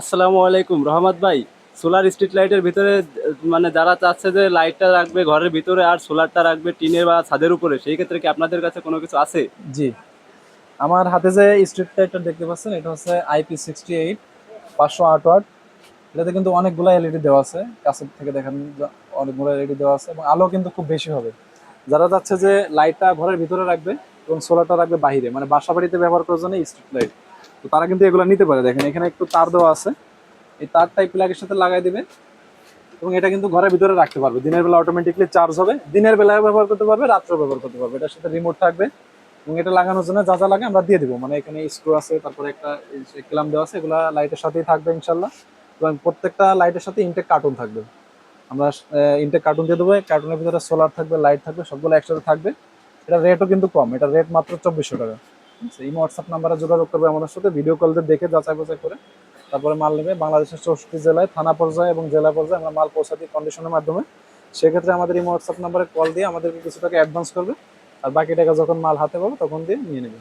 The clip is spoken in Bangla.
আসসালামু আলাইকুম রহমত ভাই। সোলার স্ট্রিট লাইটের ভিতরে মানে যারা চাচ্ছে যে লাইটটা রাখবে ঘরের ভিতরে আর সোলারটা রাখবে টিনের বা ছাদের উপরে, সেই ক্ষেত্রে কি আপনাদের কাছে কোনো কিছু আছে? জি, আমার হাতে যে স্ট্রিট লাইটটা দেখতে পাচ্ছেন এটা হচ্ছে IP68 508 ওয়াট। এটাতে কিন্তু অনেকগুলো এলইডি দেওয়া আছে, কাছের থেকে দেখেন অনেকগুলো এলইডি দেওয়া আছে এবং আলো কিন্তু খুব বেশি হবে। যারা চাচ্ছে যে লাইটটা ঘরের ভিতরে রাখবে এবং সোলারটা রাখবে বাইরে, মানে বাসা বাড়িতে ব্যবহার করার জন্য স্ট্রিট লাইট, তো তারা কিন্তু এগুলো নিতে পারে। দেখেন এখানে একটু তার দেওয়া আছে, এই তারটা এই প্লাগের সাথে লাগাই দিবে এবং এটা কিন্তু ঘরের ভিতরে রাখতে পারবে। দিনের বেলা অটোমেটিকলি চার্জ হবে, দিনের বেলায় ব্যবহার করতে পারবে, রাত্রেও ব্যবহার করতে পারবে। এটার সাথে রিমোট থাকবে এবং এটা লাগানোর জন্য যা যা লাগে আমরা দিয়ে দিব, মানে এখানে স্ক্রু আছে, তারপরে একটা ক্ল্যাম্প দেওয়া আছে, এগুলা লাইটের সাথেই থাকবে ইনশাল্লাহ। এবং প্রত্যেকটা লাইটের সাথে ইনটেক কার্টুন থাকবে। আমরা ইনটেক কার্টুন দিয়ে দেবো, কার্টুনের ভিতরে সোলার থাকবে, লাইট থাকবে, সবগুলো একসাথে থাকবে। এটা রেটও কিন্তু কম, এটা রেট মাত্র 2400 টাকা। ঠিক আছে, এই হোয়াটসঅ্যাপ নাম্বারে যোগাযোগ করবে আমাদের সাথে, ভিডিও কল দিয়ে দেখে যাচাই বাছাই করে তারপরে মাল নেবে। বাংলাদেশের 64 জেলায়, থানা পর্যায়ে এবং জেলা পর্যায়ে আমরা মাল পৌঁছা দিই কন্ডিশনের মাধ্যমে। সেক্ষেত্রে আমাদের এই হোয়াটসঅ্যাপ নাম্বারে কল দিয়ে আমাদেরকে কিছু টাকা অ্যাডভান্স করবে, আর বাকি টাকা যখন মাল হাতে পাবো তখন দিয়ে নিয়ে নেবে।